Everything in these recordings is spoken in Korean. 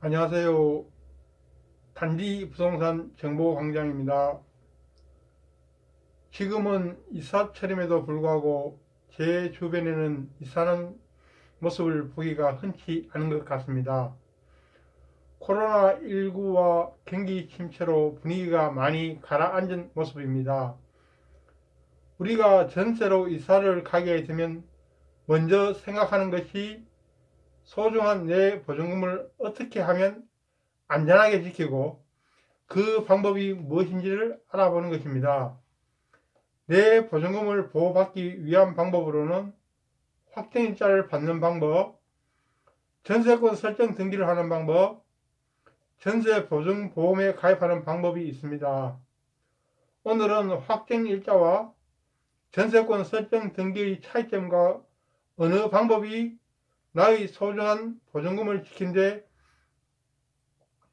안녕하세요. 단지 부동산 정보광장입니다. 지금은 이삿철임에도 불구하고 제 주변에는 이사하는 모습을 보기가 흔치 않은 것 같습니다. 코로나19와 경기 침체로 분위기가 많이 가라앉은 모습입니다. 우리가 전세로 이사를 가게 되면 먼저 생각하는 것이 소중한 내 보증금을 어떻게 하면 안전하게 지키고 그 방법이 무엇인지를 알아보는 것입니다. 내 보증금을 보호받기 위한 방법으로는 확정일자를 받는 방법, 전세권 설정 등기를 하는 방법, 전세보증보험에 가입하는 방법이 있습니다. 오늘은 확정일자와 전세권 설정 등기의 차이점과 어느 방법이 나의 소중한 보증금을 지킨 데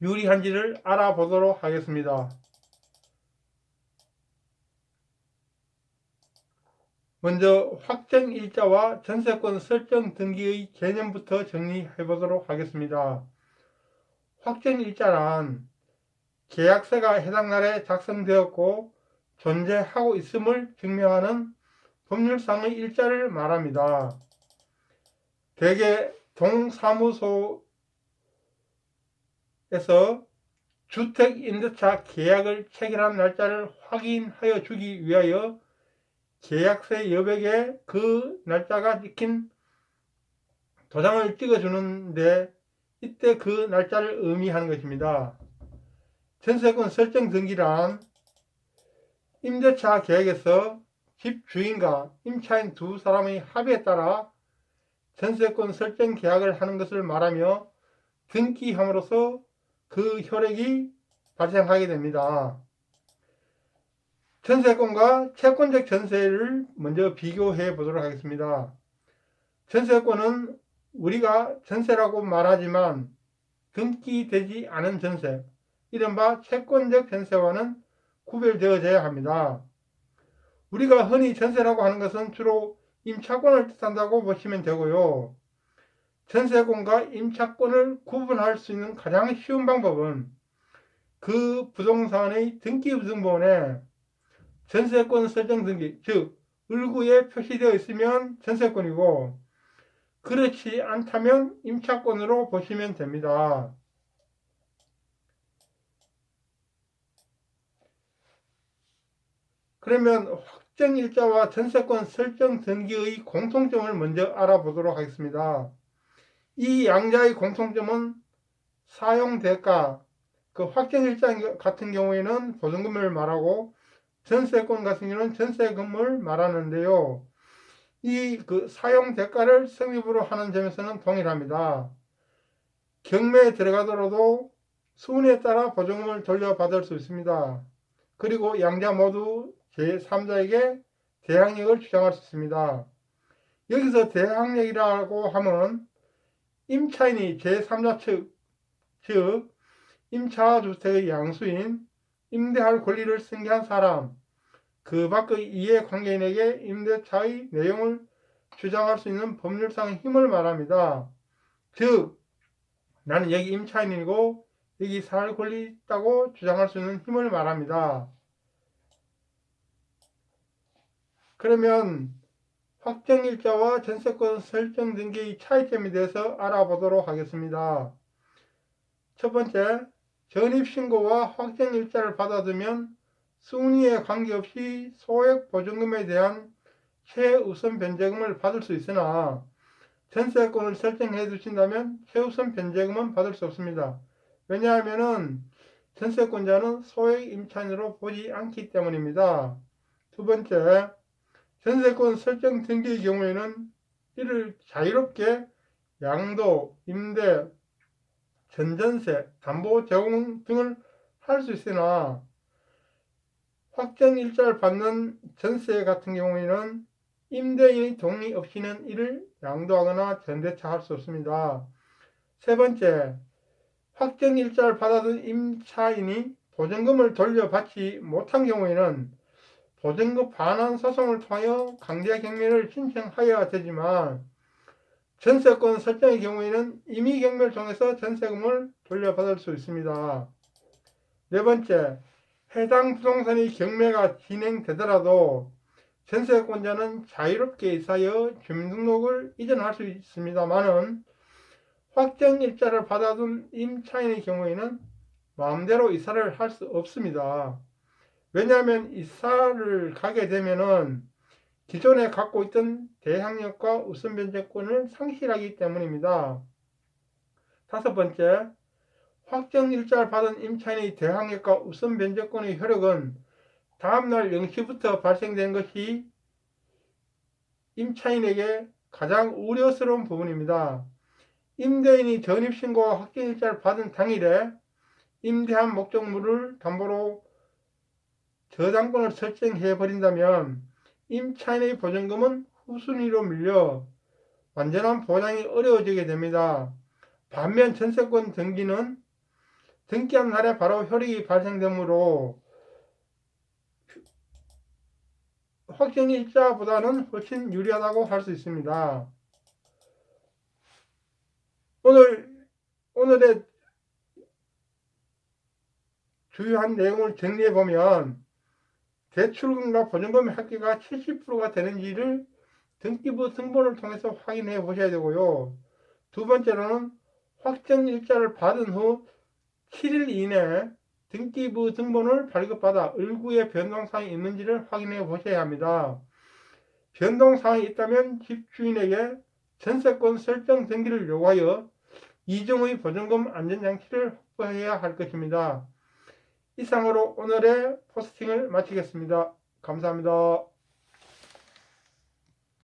유리한지를 알아보도록 하겠습니다. 먼저 확정일자와 전세권 설정 등기의 개념부터 정리해 보도록 하겠습니다. 확정일자란 계약서가 해당 날에 작성되었고 존재하고 있음을 증명하는 법률상의 일자를 말합니다. 대개 동사무소에서 주택임대차 계약을 체결한 날짜를 확인하여 주기 위하여 계약서의 여백에 그 날짜가 찍힌 도장을 찍어주는데 이때 그 날짜를 의미하는 것입니다. 전세권 설정 등기란 임대차 계약에서 집주인과 임차인 두 사람의 합의에 따라 전세권 설정 계약을 하는 것을 말하며 등기함으로써 그 효력이 발생하게 됩니다. 전세권과 채권적 전세를 먼저 비교해 보도록 하겠습니다. 전세권은 우리가 전세라고 말하지만 등기되지 않은 전세, 이른바 채권적 전세와는 구별되어져야 합니다. 우리가 흔히 전세라고 하는 것은 주로 임차권을 뜻한다고 보시면 되고요. 전세권과 임차권을 구분할 수 있는 가장 쉬운 방법은 그 부동산의 등기부등본에 전세권 설정 등기, 즉 을구에 표시되어 있으면 전세권이고 그렇지 않다면 임차권으로 보시면 됩니다. 그러면 확정일자와 전세권 설정 등기의 공통점을 먼저 알아보도록 하겠습니다. 이 양자의 공통점은 사용대가, 그 확정일자 같은 경우에는 보증금을 말하고 전세권 같은 경우는 전세금을 말하는데요. 이 사용대가를 성립으로 하는 점에서는 동일합니다. 경매에 들어가더라도 수운에 따라 보증금을 돌려받을 수 있습니다. 그리고 양자 모두 제3자에게 대항력을 주장할 수 있습니다. 여기서 대항력이라고 하면 임차인이 제3자 측, 즉 임차주택의 양수인 임대할 권리를 승계한 사람, 그 밖의 이해관계인에게 임대차의 내용을 주장할 수 있는 법률상 힘을 말합니다. 즉 나는 여기 임차인이고 여기 살 권리 있다고 주장할 수 있는 힘을 말합니다. 그러면 확정일자와 전세권 설정 등기의 차이점에 대해서 알아보도록 하겠습니다. 첫 번째, 전입신고와 확정일자를 받아두면 순위에 관계없이 소액보증금에 대한 최우선 변제금을 받을 수 있으나 전세권을 설정해 두신다면 최우선 변제금은 받을 수 없습니다. 왜냐하면 전세권자는 소액 임차인으로 보지 않기 때문입니다. 두 번째, 전세권 설정 등기의 경우에는 이를 자유롭게 양도, 임대, 전전세, 담보 제공 등을 할 수 있으나 확정일자를 받는 전세 같은 경우에는 임대인의 동의 없이는 이를 양도하거나 전대차할 수 없습니다. 세 번째, 확정일자를 받아둔 임차인이 보증금을 돌려받지 못한 경우에는 보증금 반환 소송을 통하여 강제 경매를 신청하여야 되지만 전세권 설정의 경우에는 임의 경매를 통해서 전세금을 돌려받을 수 있습니다. 네 번째, 해당 부동산의 경매가 진행되더라도 전세권자는 자유롭게 이사하여 주민등록을 이전할 수 있습니다만은 확정일자를 받아둔 임차인의 경우에는 마음대로 이사를 할 수 없습니다. 왜냐하면 이사를 가게 되면은 기존에 갖고 있던 대항력과 우선변제권을 상실하기 때문입니다. 다섯 번째, 확정일자를 받은 임차인의 대항력과 우선변제권의 효력은 다음날 0시부터 발생된 것이 임차인에게 가장 우려스러운 부분입니다. 임대인이 전입신고와 확정일자를 받은 당일에 임대한 목적물을 담보로 저당권을 설정해버린다면 임차인의 보증금은 후순위로 밀려 완전한 보장이 어려워지게 됩니다. 반면 전세권 등기는 등기한 날에 바로 효력이 발생되므로 확정일자보다는 훨씬 유리하다고 할 수 있습니다. 오늘의 주요한 내용을 정리해보면 대출금과 보증금의 합계가 70%가 되는지를 등기부 등본을 통해서 확인해 보셔야 되고요. 두 번째로는 확정일자를 받은 후 7일 이내에 등기부 등본을 발급받아 을구의 변동사항이 있는지를 확인해 보셔야 합니다. 변동사항이 있다면 집주인에게 전세권 설정 등기를 요구하여 이중의 보증금 안전장치를 확보해야 할 것입니다. 이상으로 오늘의 포스팅을 마치겠습니다. 감사합니다.